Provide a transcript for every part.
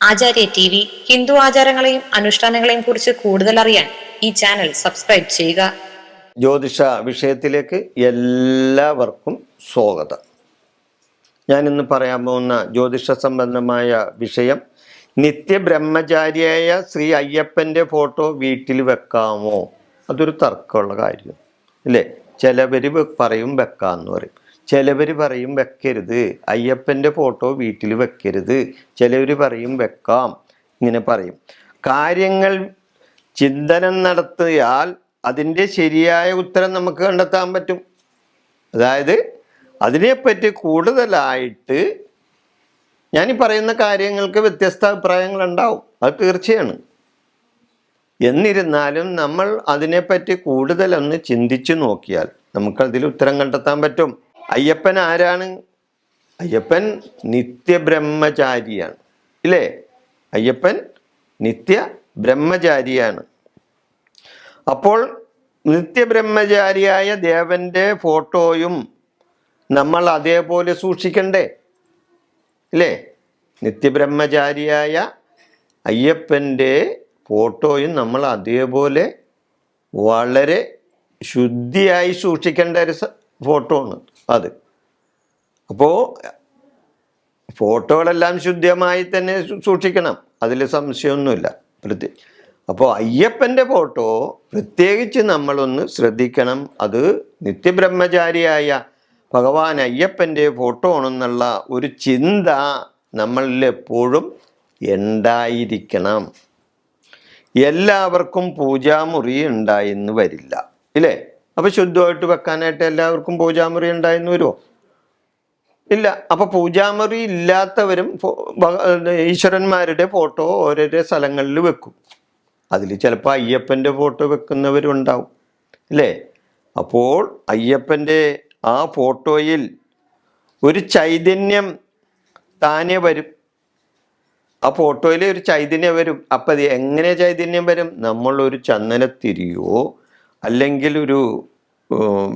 ആചാര്യ T V Hindu ആചാരങ്ങളെയും അനുഷ്ഠാനങ്ങളെയും കുറിച്ച് കൂടുതൽ അറിയാൻ ഈ ചാനൽ സബ്സ്ക്രൈബ് ചെയ്യുക. ജ്യോതിഷ വിഷയത്തിലേക്ക് എല്ലാവർക്കും സ്വാഗതം. ഞാൻ ഇന്ന് പറയാൻ പോകുന്ന ജ്യോതിഷ സംബന്ധമായ വിഷയം, നിത്യബ്രഹ്മചാരിയായ ശ്രീ അയ്യപ്പൻ്റെ ഫോട്ടോ വീട്ടിൽ വെക്കാമോ? അതൊരു തർക്കമുള്ള കാര്യം അല്ലേ? ചിലവർ പറയും വെക്കാമെന്ന് പറയും, ചിലവർ പറയും വെക്കരുത്, അയ്യപ്പൻ്റെ ഫോട്ടോ വീട്ടിൽ വെക്കരുത്, ചിലവർ പറയും വെക്കാം, ഇങ്ങനെ പറയും. കാര്യങ്ങൾ ചിന്തനം നടത്തിയാൽ അതിൻ്റെ ശരിയായ ഉത്തരം നമുക്ക് കണ്ടെത്താൻ പറ്റും. അതായത് അതിനെപ്പറ്റി കൂടുതലായിട്ട് ഞാൻ ഈ പറയുന്ന കാര്യങ്ങൾക്ക് വ്യത്യസ്ത അഭിപ്രായങ്ങളുണ്ടാവും, അത് തീർച്ചയാണ്. എന്നിരുന്നാലും നമ്മൾ അതിനെപ്പറ്റി കൂടുതലൊന്ന് ചിന്തിച്ചു നോക്കിയാൽ നമുക്കതിൽ ഉത്തരം കണ്ടെത്താൻ പറ്റും. അയ്യപ്പൻ ആരാണ്? അയ്യപ്പൻ നിത്യബ്രഹ്മചാരിയാണ്, ഇല്ലേ? അയ്യപ്പൻ നിത്യബ്രഹ്മചാരിയാണ്. അപ്പോൾ നിത്യബ്രഹ്മചാരിയായ ദേവൻ്റെ ഫോട്ടോയും നമ്മൾ അതേപോലെ സൂക്ഷിക്കണ്ടേ, ഇല്ലേ? നിത്യബ്രഹ്മചാരിയായ അയ്യപ്പൻ്റെ ഫോട്ടോയും നമ്മൾ അതേപോലെ വളരെ ശുദ്ധിയായി സൂക്ഷിക്കേണ്ട ഒരു ഫോട്ടോ ആണ് അത്. അപ്പോൾ ഫോട്ടോകളെല്ലാം ശുദ്ധമായി തന്നെ സൂക്ഷിക്കണം, അതിൽ സംശയമൊന്നുമില്ല. അപ്പോൾ അയ്യപ്പൻ്റെ ഫോട്ടോ പ്രത്യേകിച്ച് നമ്മളൊന്ന് ശ്രദ്ധിക്കണം. അത് നിത്യബ്രഹ്മചാരിയായ ഭഗവാൻ അയ്യപ്പൻ്റെ ഫോട്ടോ ആണെന്നുള്ള ഒരു ചിന്ത നമ്മളിൽ എപ്പോഴും ഉണ്ടായിരിക്കണം. എല്ലാവർക്കും പൂജാമുറി ഉണ്ടായെന്ന് വരില്ല, ഇല്ലേ? അപ്പോൾ ശുദ്ധമായിട്ട് വെക്കാനായിട്ട് എല്ലാവർക്കും പൂജാമുറി ഉണ്ടായെന്ന് വരുമോ? ഇല്ല. അപ്പോൾ പൂജാമുറി ഇല്ലാത്തവരും ഈശ്വരന്മാരുടെ ഫോട്ടോ ഓരോരോ സ്ഥലങ്ങളിൽ വെക്കും. അതിൽ ചിലപ്പോൾ അയ്യപ്പൻ്റെ ഫോട്ടോ വെക്കുന്നവരുണ്ടാവും, അല്ലേ? അപ്പോൾ അയ്യപ്പൻ്റെ ആ ഫോട്ടോയിൽ ഒരു ചൈതന്യം താനെ വരും, ആ ഫോട്ടോയിൽ ഒരു ചൈതന്യം വരും. അപ്പം അത് എങ്ങനെ ചൈതന്യം വരും? നമ്മളൊരു ചന്ദനത്തിരിയോ അല്ലെങ്കിൽ ഒരു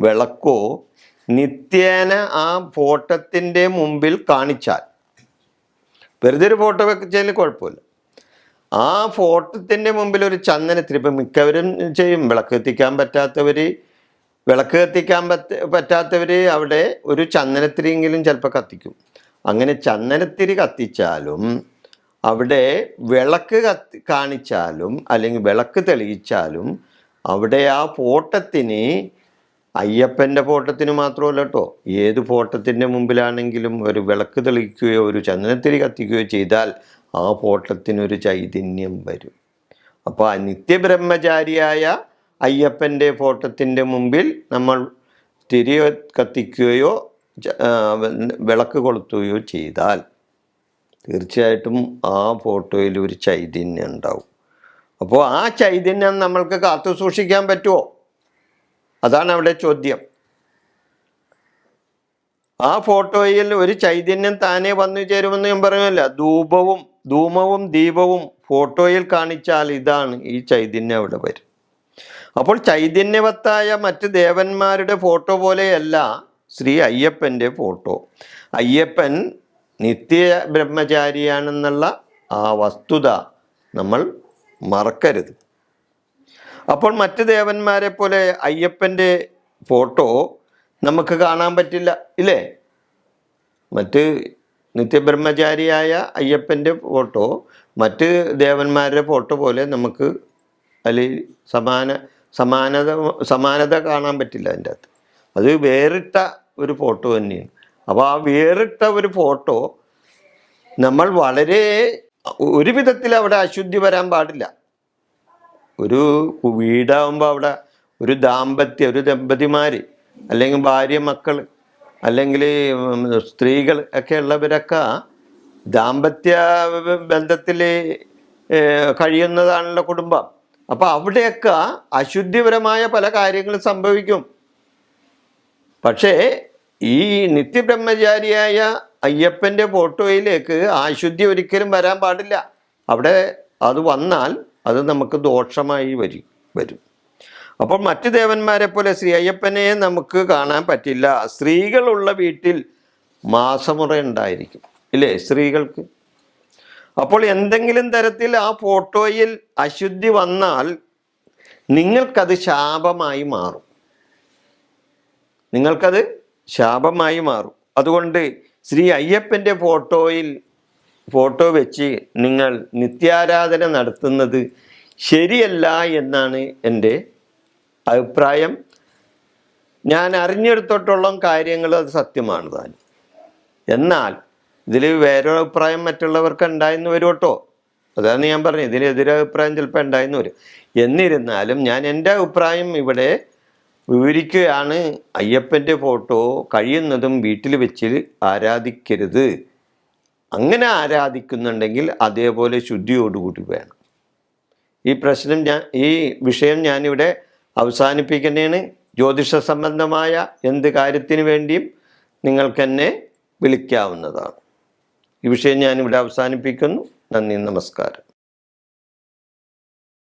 വിളക്കോ നിത്യേന ആ ഫോട്ടത്തിൻ്റെ മുമ്പിൽ കാണിച്ചാൽ, വെറുതെ ഒരു ഫോട്ടോ വെച്ചതിൽ കുഴപ്പമില്ല, ആ ഫോട്ടത്തിൻ്റെ മുമ്പിൽ ഒരു ചന്ദനത്തിരി, ഇപ്പം മിക്കവരും ചെയ്യും, വിളക്ക് കത്തിക്കാൻ പറ്റാത്തവർ അവിടെ ഒരു ചന്ദനത്തിരിയെങ്കിലും ചിലപ്പോൾ കത്തിക്കും. അങ്ങനെ ചന്ദനത്തിരി കത്തിച്ചാലും അവിടെ വിളക്ക് കാണിച്ചാലും അല്ലെങ്കിൽ വിളക്ക് തെളിയിച്ചാലും അവിടെ ആ ഫോട്ടത്തിന്, അയ്യപ്പൻ്റെ ഫോട്ടത്തിന് മാത്രമല്ല കേട്ടോ, ഏത് ഫോട്ടത്തിൻ്റെ മുമ്പിലാണെങ്കിലും ഒരു വിളക്ക് തെളിയിക്കുകയോ ഒരു ചന്ദനത്തിരി കത്തിക്കുകയോ ചെയ്താൽ ആ ഫോട്ടത്തിനൊരു ചൈതന്യം വരും. അപ്പോൾ ആ നിത്യബ്രഹ്മചാരിയായ അയ്യപ്പൻ്റെ ഫോട്ടത്തിൻ്റെ മുമ്പിൽ നമ്മൾ തിരി കത്തിക്കുകയോ വിളക്ക് കൊളുത്തുകയോ ചെയ്താൽ തീർച്ചയായിട്ടും ആ ഫോട്ടോയിൽ ഒരു ചൈതന്യം ഉണ്ടാവും. അപ്പോൾ ആ ചൈതന്യം നമ്മൾക്ക് കാത്തു സൂക്ഷിക്കാൻ പറ്റുമോ? അതാണ് അവിടെ ചോദ്യം. ആ ഫോട്ടോയിൽ ഒരു ചൈതന്യം താനെ വന്നു ചേരുമെന്ന് ഞാൻ പറയുമല്ല. ധൂമവും ദീപവും ഫോട്ടോയിൽ കാണിച്ചാൽ ഇതാണ്, ഈ ചൈതന്യം അവിടെ വരും. അപ്പോൾ ചൈതന്യവത്തായ മറ്റ് ദേവന്മാരുടെ ഫോട്ടോ പോലെയല്ല ശ്രീ അയ്യപ്പൻ്റെ ഫോട്ടോ. അയ്യപ്പൻ നിത്യ ബ്രഹ്മചാരിയാണെന്നുള്ള ആ വസ്തുത നമ്മൾ മറക്കരുത്. അപ്പോൾ മറ്റ് ദേവന്മാരെ പോലെ അയ്യപ്പൻ്റെ ഫോട്ടോ നമുക്ക് കാണാൻ പറ്റില്ല, ഇല്ലേ? മറ്റ് നിത്യബ്രഹ്മചാരിയായ അയ്യപ്പൻ്റെ ഫോട്ടോ മറ്റ് ദേവന്മാരുടെ ഫോട്ടോ പോലെ നമുക്ക് അതിൽ സമാനത കാണാൻ പറ്റില്ല. അതിൻ്റെ അകത്ത് അത് വേറിട്ട ഒരു ഫോട്ടോ തന്നെയാണ്. അപ്പോൾ ആ വേറിട്ട ഒരു ഫോട്ടോ നമ്മൾ വളരെ ഒരു വിധത്തിൽ അവിടെ അശുദ്ധി വരാൻ പാടില്ല. ഒരു വീടാകുമ്പോൾ അവിടെ ഒരു ദമ്പതിമാർ അല്ലെങ്കിൽ ഭാര്യ മക്കൾ അല്ലെങ്കിൽ സ്ത്രീകൾ ഒക്കെ ഉള്ളവരൊക്കെ ദാമ്പത്യ ബന്ധത്തിൽ കഴിയുന്നതാണല്ലോ കുടുംബം. അപ്പോൾ അവിടെയൊക്കെ അശുദ്ധിപരമായ പല കാര്യങ്ങളും സംഭവിക്കും. പക്ഷേ ഈ നിത്യബ്രഹ്മചാരിയായ അയ്യപ്പൻ്റെ ഫോട്ടോയിലേക്ക് അശുദ്ധി ഒരിക്കലും വരാൻ പാടില്ല. അവിടെ അത് വന്നാൽ അത് നമുക്ക് ദോഷമായി വരും. അപ്പോൾ മറ്റു ദേവന്മാരെ പോലെ ശ്രീ അയ്യപ്പനെ നമുക്ക് കാണാൻ പറ്റില്ല. സ്ത്രീകളുള്ള വീട്ടിൽ മാസമുറ ഉണ്ടായിരിക്കും, ഇല്ലേ? സ്ത്രീകൾക്ക് അപ്പോൾ എന്തെങ്കിലും തരത്തിൽ ആ ഫോട്ടോയിൽ അശുദ്ധി വന്നാൽ നിങ്ങൾക്കത് ശാപമായി മാറും. നിങ്ങൾക്കത് ശാപമായി മാറും. അതുകൊണ്ട് ശ്രീ അയ്യപ്പൻ്റെ ഫോട്ടോ വെച്ച് നിങ്ങൾ നിത്യാരാധന നടത്തുന്നത് ശരിയല്ല എന്നാണ് എൻ്റെ അഭിപ്രായം. ഞാൻ അറിഞ്ഞെടുത്തോട്ടുള്ള കാര്യങ്ങൾ അത് സത്യമാണ് താൻ. എന്നാൽ ഇതിൽ വേറൊരു അഭിപ്രായം മറ്റുള്ളവർക്ക് ഉണ്ടായെന്ന് വരും കേട്ടോ. അതാണ് ഞാൻ പറഞ്ഞത്, ഇതിനെതിരഭിപ്രായം ചിലപ്പോൾ ഉണ്ടായെന്ന് വരും. എന്നിരുന്നാലും ഞാൻ എൻ്റെ അഭിപ്രായം ഇവിടെ വിവരിക്കുകയാണ്. അയ്യപ്പൻ്റെ ഫോട്ടോ കഴിയുന്നതും വീട്ടിൽ വെച്ച് ആരാധിക്കരുത്. അങ്ങനെ ആരാധിക്കുന്നുണ്ടെങ്കിൽ അതേപോലെ ശുദ്ധിയോടുകൂടി വേണം. ഈ വിഷയം ഞാനിവിടെ അവസാനിപ്പിക്കുന്നതാണ്. ജ്യോതിഷ സംബന്ധമായ എന്ത് കാര്യത്തിന് വേണ്ടിയും നിങ്ങൾക്കെന്നെ വിളിക്കാവുന്നതാണ്. ഈ വിഷയം ഞാനിവിടെ അവസാനിപ്പിക്കുന്നു. നന്ദി, നമസ്കാരം.